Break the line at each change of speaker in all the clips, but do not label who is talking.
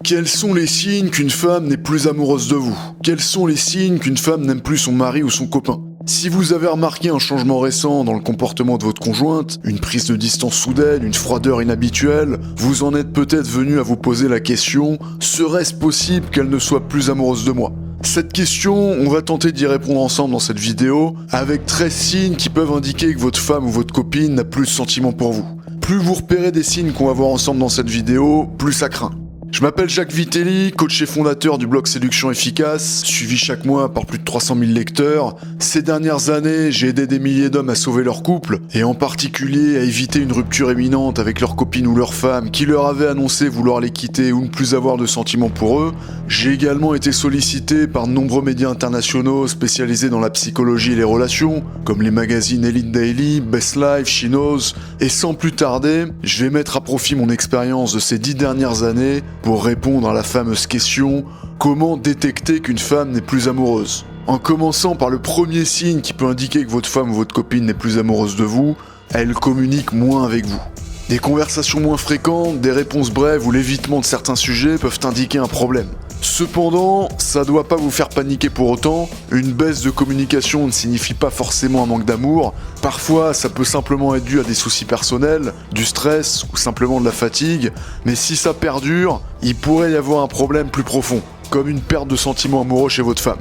Quels sont les signes qu'une femme n'est plus amoureuse de vous? Quels sont les signes qu'une femme n'aime plus son mari ou son copain? Si vous avez remarqué un changement récent dans le comportement de votre conjointe, une prise de distance soudaine, une froideur inhabituelle, vous en êtes peut-être venu à vous poser la question « Serait-ce possible qu'elle ne soit plus amoureuse de moi ?» Cette question, on va tenter d'y répondre ensemble dans cette vidéo, avec 13 signes qui peuvent indiquer que votre femme ou votre copine n'a plus de sentiments pour vous. Plus vous repérez des signes qu'on va voir ensemble dans cette vidéo, plus ça craint. Je m'appelle Jacques Vitelli, coach et fondateur du blog Séduction Efficace, suivi chaque mois par plus de 300 000 lecteurs. Ces dernières années, j'ai aidé des milliers d'hommes à sauver leur couple, et en particulier à éviter une rupture imminente avec leur copine ou leur femme qui leur avait annoncé vouloir les quitter ou ne plus avoir de sentiments pour eux. J'ai également été sollicité par de nombreux médias internationaux spécialisés dans la psychologie et les relations, comme les magazines Elite Daily, Best Life, She Knows, et sans plus tarder, je vais mettre à profit mon expérience de ces 10 dernières années pour répondre à la fameuse question « Comment détecter qu'une femme n'est plus amoureuse ?» En commençant par le premier signe qui peut indiquer que votre femme ou votre copine n'est plus amoureuse de vous, elle communique moins avec vous. Des conversations moins fréquentes, des réponses brèves ou l'évitement de certains sujets peuvent indiquer un problème. Cependant, ça doit pas vous faire paniquer pour autant, une baisse de communication ne signifie pas forcément un manque d'amour, parfois ça peut simplement être dû à des soucis personnels, du stress ou simplement de la fatigue, mais si ça perdure, il pourrait y avoir un problème plus profond, comme une perte de sentiments amoureux chez votre femme.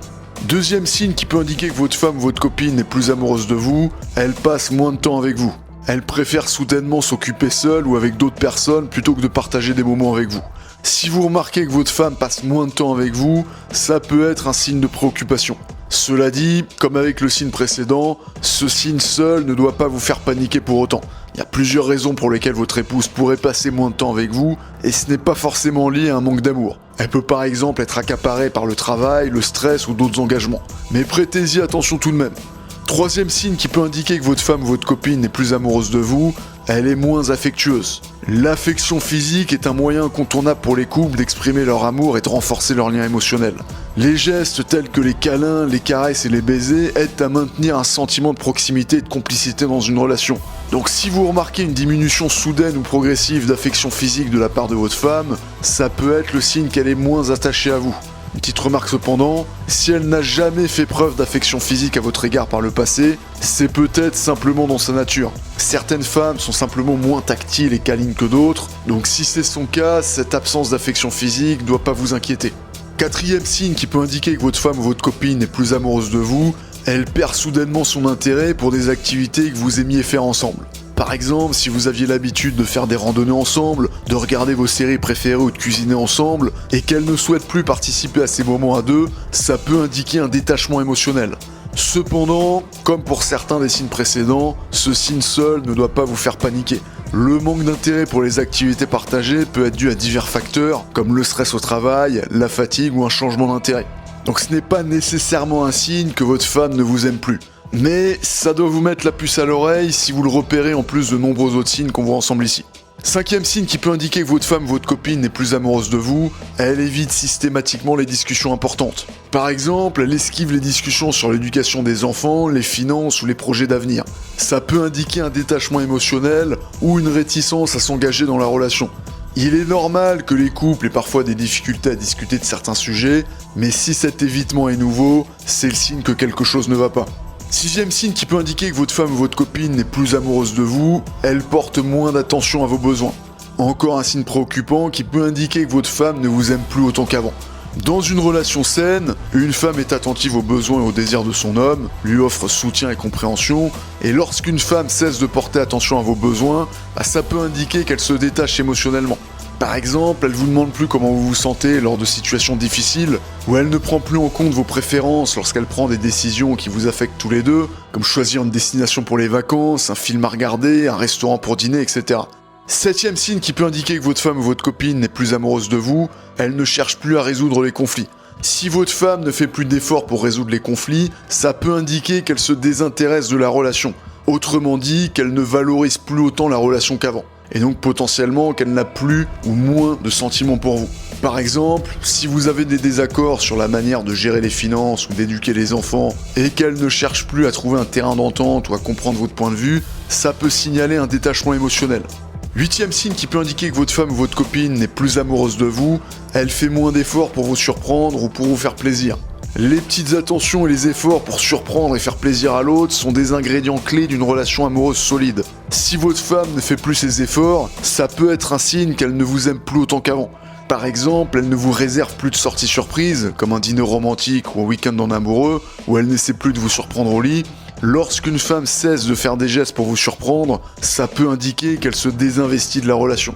Deuxième signe qui peut indiquer que votre femme ou votre copine n'est plus amoureuse de vous, elle passe moins de temps avec vous. Elle préfère soudainement s'occuper seule ou avec d'autres personnes plutôt que de partager des moments avec vous. Si vous remarquez que votre femme passe moins de temps avec vous, ça peut être un signe de préoccupation. Cela dit, comme avec le signe précédent, ce signe seul ne doit pas vous faire paniquer pour autant. Il y a plusieurs raisons pour lesquelles votre épouse pourrait passer moins de temps avec vous, et ce n'est pas forcément lié à un manque d'amour. Elle peut par exemple être accaparée par le travail, le stress ou d'autres engagements. Mais prêtez-y attention tout de même. Troisième signe qui peut indiquer que votre femme ou votre copine n'est plus amoureuse de vous, elle est moins affectueuse. L'affection physique est un moyen incontournable pour les couples d'exprimer leur amour et de renforcer leur lien émotionnel. Les gestes tels que les câlins, les caresses et les baisers aident à maintenir un sentiment de proximité et de complicité dans une relation. Donc si vous remarquez une diminution soudaine ou progressive d'affection physique de la part de votre femme, ça peut être le signe qu'elle est moins attachée à vous. Une petite remarque cependant, si elle n'a jamais fait preuve d'affection physique à votre égard par le passé, c'est peut-être simplement dans sa nature. Certaines femmes sont simplement moins tactiles et câlines que d'autres, donc si c'est son cas, cette absence d'affection physique ne doit pas vous inquiéter. Quatrième signe qui peut indiquer que votre femme ou votre copine est plus amoureuse de vous, elle perd soudainement son intérêt pour des activités que vous aimiez faire ensemble. Par exemple, si vous aviez l'habitude de faire des randonnées ensemble, de regarder vos séries préférées ou de cuisiner ensemble, et qu'elle ne souhaite plus participer à ces moments à deux, ça peut indiquer un détachement émotionnel. Cependant, comme pour certains des signes précédents, ce signe seul ne doit pas vous faire paniquer. Le manque d'intérêt pour les activités partagées peut être dû à divers facteurs, comme le stress au travail, la fatigue ou un changement d'intérêt. Donc ce n'est pas nécessairement un signe que votre femme ne vous aime plus. Mais ça doit vous mettre la puce à l'oreille si vous le repérez en plus de nombreux autres signes qu'on voit ensemble ici. Cinquième signe qui peut indiquer que votre femme ou votre copine n'est plus amoureuse de vous, elle évite systématiquement les discussions importantes. Par exemple, elle esquive les discussions sur l'éducation des enfants, les finances ou les projets d'avenir. Ça peut indiquer un détachement émotionnel ou une réticence à s'engager dans la relation. Il est normal que les couples aient parfois des difficultés à discuter de certains sujets, mais si cet évitement est nouveau, c'est le signe que quelque chose ne va pas. Sixième signe qui peut indiquer que votre femme ou votre copine n'est plus amoureuse de vous, elle porte moins d'attention à vos besoins. Encore un signe préoccupant qui peut indiquer que votre femme ne vous aime plus autant qu'avant. Dans une relation saine, une femme est attentive aux besoins et aux désirs de son homme, lui offre soutien et compréhension, et lorsqu'une femme cesse de porter attention à vos besoins, ça peut indiquer qu'elle se détache émotionnellement. Par exemple, elle vous demande plus comment vous vous sentez lors de situations difficiles, ou elle ne prend plus en compte vos préférences lorsqu'elle prend des décisions qui vous affectent tous les deux, comme choisir une destination pour les vacances, un film à regarder, un restaurant pour dîner, etc. Septième signe qui peut indiquer que votre femme ou votre copine n'est plus amoureuse de vous, elle ne cherche plus à résoudre les conflits. Si votre femme ne fait plus d'efforts pour résoudre les conflits, ça peut indiquer qu'elle se désintéresse de la relation. Autrement dit, qu'elle ne valorise plus autant la relation qu'avant. Et donc potentiellement qu'elle n'a plus ou moins de sentiments pour vous. Par exemple, si vous avez des désaccords sur la manière de gérer les finances ou d'éduquer les enfants, et qu'elle ne cherche plus à trouver un terrain d'entente ou à comprendre votre point de vue, ça peut signaler un détachement émotionnel. Huitième signe qui peut indiquer que votre femme ou votre copine n'est plus amoureuse de vous, Elle fait moins d'efforts pour vous surprendre ou pour vous faire plaisir. Les petites attentions et les efforts pour surprendre et faire plaisir à l'autre sont des ingrédients clés d'une relation amoureuse solide. Si votre femme ne fait plus ces efforts, ça peut être un signe qu'elle ne vous aime plus autant qu'avant. Par exemple, elle ne vous réserve plus de sorties surprises, comme un dîner romantique ou un week-end en amoureux, où elle n'essaie plus de vous surprendre au lit. Lorsqu'une femme cesse de faire des gestes pour vous surprendre, ça peut indiquer qu'elle se désinvestit de la relation.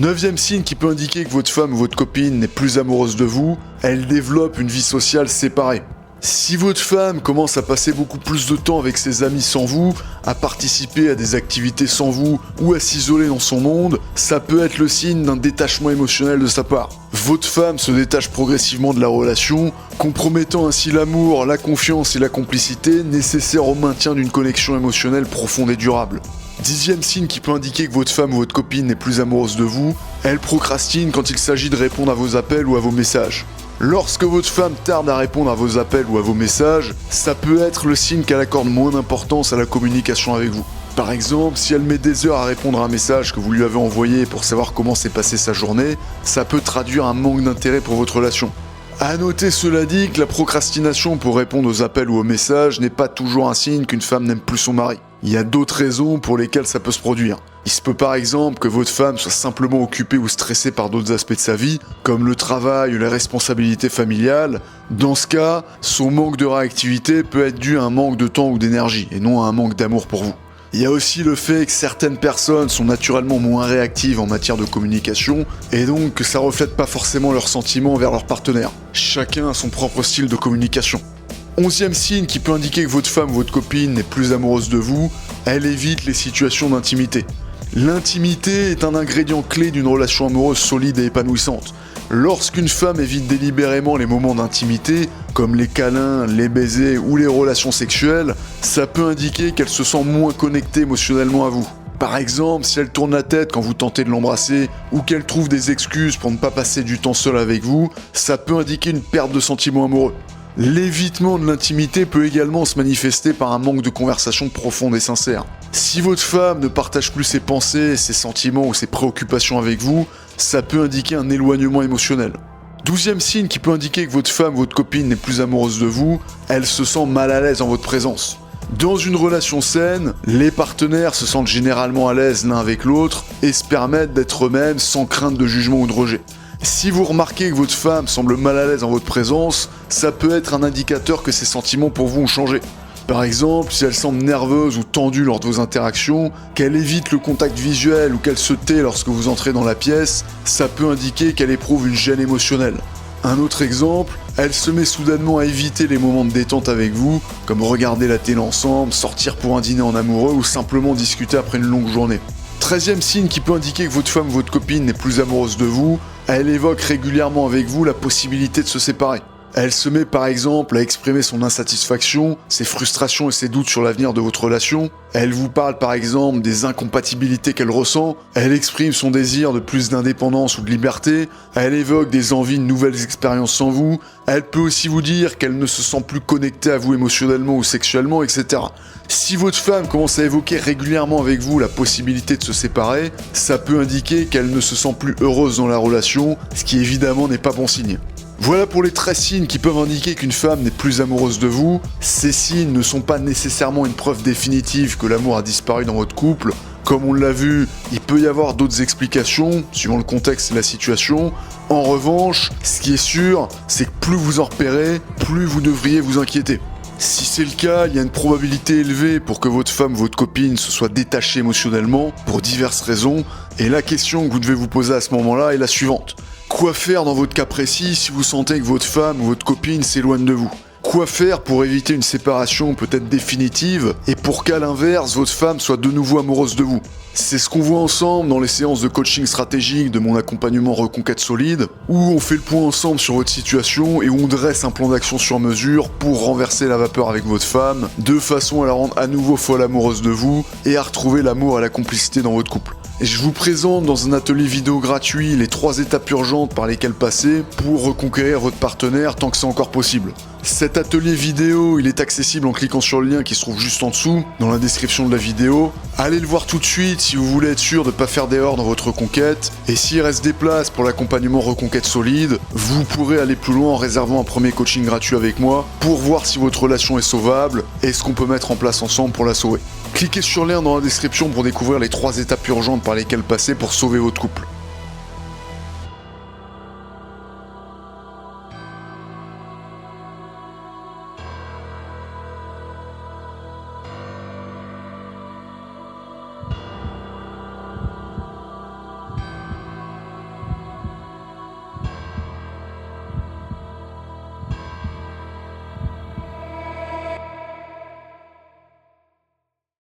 9e signe qui peut indiquer que votre femme ou votre copine n'est plus amoureuse de vous, elle développe une vie sociale séparée. Si votre femme commence à passer beaucoup plus de temps avec ses amis sans vous, à participer à des activités sans vous ou à s'isoler dans son monde, ça peut être le signe d'un détachement émotionnel de sa part. Votre femme se détache progressivement de la relation, compromettant ainsi l'amour, la confiance et la complicité nécessaires au maintien d'une connexion émotionnelle profonde et durable. 10e signe qui peut indiquer que votre femme ou votre copine n'est plus amoureuse de vous, elle procrastine quand il s'agit de répondre à vos appels ou à vos messages. Lorsque votre femme tarde à répondre à vos appels ou à vos messages, ça peut être le signe qu'elle accorde moins d'importance à la communication avec vous. Par exemple, si elle met des heures à répondre à un message que vous lui avez envoyé pour savoir comment s'est passée sa journée, ça peut traduire un manque d'intérêt pour votre relation. À noter cela dit que la procrastination pour répondre aux appels ou aux messages n'est pas toujours un signe qu'une femme n'aime plus son mari. Il y a d'autres raisons pour lesquelles ça peut se produire. Il se peut par exemple que votre femme soit simplement occupée ou stressée par d'autres aspects de sa vie, comme le travail ou les responsabilités familiales. Dans ce cas, son manque de réactivité peut être dû à un manque de temps ou d'énergie, et non à un manque d'amour pour vous. Il y a aussi le fait que certaines personnes sont naturellement moins réactives en matière de communication, et donc que ça reflète pas forcément leurs sentiments envers leur partenaire. Chacun a son propre style de communication. 11e signe qui peut indiquer que votre femme ou votre copine n'est plus amoureuse de vous, elle évite les situations d'intimité. L'intimité est un ingrédient clé d'une relation amoureuse solide et épanouissante. Lorsqu'une femme évite délibérément les moments d'intimité, comme les câlins, les baisers ou les relations sexuelles, ça peut indiquer qu'elle se sent moins connectée émotionnellement à vous. Par exemple, si elle tourne la tête quand vous tentez de l'embrasser, ou qu'elle trouve des excuses pour ne pas passer du temps seule avec vous, ça peut indiquer une perte de sentiments amoureux. L'évitement de l'intimité peut également se manifester par un manque de conversation profonde et sincère. Si votre femme ne partage plus ses pensées, ses sentiments ou ses préoccupations avec vous, ça peut indiquer un éloignement émotionnel. 12e signe qui peut indiquer que votre femme ou votre copine n'est plus amoureuse de vous, elle se sent mal à l'aise en votre présence. Dans une relation saine, les partenaires se sentent généralement à l'aise l'un avec l'autre et se permettent d'être eux-mêmes sans crainte de jugement ou de rejet. Si vous remarquez que votre femme semble mal à l'aise en votre présence, ça peut être un indicateur que ses sentiments pour vous ont changé. Par exemple, si elle semble nerveuse ou tendue lors de vos interactions, qu'elle évite le contact visuel ou qu'elle se tait lorsque vous entrez dans la pièce, ça peut indiquer qu'elle éprouve une gêne émotionnelle. Un autre exemple, elle se met soudainement à éviter les moments de détente avec vous, comme regarder la télé ensemble, sortir pour un dîner en amoureux ou simplement discuter après une longue journée. 13e signe qui peut indiquer que votre femme ou votre copine n'est plus amoureuse de vous, elle évoque régulièrement avec vous la possibilité de se séparer. Elle se met par exemple à exprimer son insatisfaction, ses frustrations et ses doutes sur l'avenir de votre relation. Elle vous parle par exemple des incompatibilités qu'elle ressent. Elle exprime son désir de plus d'indépendance ou de liberté. Elle évoque des envies de nouvelles expériences sans vous. Elle peut aussi vous dire qu'elle ne se sent plus connectée à vous émotionnellement ou sexuellement, etc. Si votre femme commence à évoquer régulièrement avec vous la possibilité de se séparer, ça peut indiquer qu'elle ne se sent plus heureuse dans la relation, ce qui évidemment n'est pas bon signe. Voilà pour les 13 signes qui peuvent indiquer qu'une femme n'est plus amoureuse de vous. Ces signes ne sont pas nécessairement une preuve définitive que l'amour a disparu dans votre couple. Comme on l'a vu, il peut y avoir d'autres explications, suivant le contexte et la situation. En revanche, ce qui est sûr, c'est que plus vous en repérez, plus vous devriez vous inquiéter. Si c'est le cas, il y a une probabilité élevée pour que votre femme ou votre copine se soit détachée émotionnellement, pour diverses raisons, et la question que vous devez vous poser à ce moment-là est la suivante. Quoi faire dans votre cas précis si vous sentez que votre femme ou votre copine s'éloigne de vous ? Quoi faire pour éviter une séparation peut-être définitive et pour qu'à l'inverse, votre femme soit de nouveau amoureuse de vous ? C'est ce qu'on voit ensemble dans les séances de coaching stratégique de mon accompagnement Reconquête Solide, où on fait le point ensemble sur votre situation et où on dresse un plan d'action sur mesure pour renverser la vapeur avec votre femme, de façon à la rendre à nouveau folle amoureuse de vous et à retrouver l'amour et la complicité dans votre couple. Et je vous présente dans un atelier vidéo gratuit les 3 étapes urgentes par lesquelles passer pour reconquérir votre partenaire tant que c'est encore possible. Cet atelier vidéo, il est accessible en cliquant sur le lien qui se trouve juste en dessous, dans la description de la vidéo. Allez le voir tout de suite si vous voulez être sûr de ne pas faire d'erreur dans votre reconquête. Et s'il reste des places pour l'accompagnement reconquête solide, vous pourrez aller plus loin en réservant un premier coaching gratuit avec moi pour voir si votre relation est sauvable et ce qu'on peut mettre en place ensemble pour la sauver. Cliquez sur le lien dans la description pour découvrir les 3 étapes urgentes par lesquelles passer pour sauver votre couple.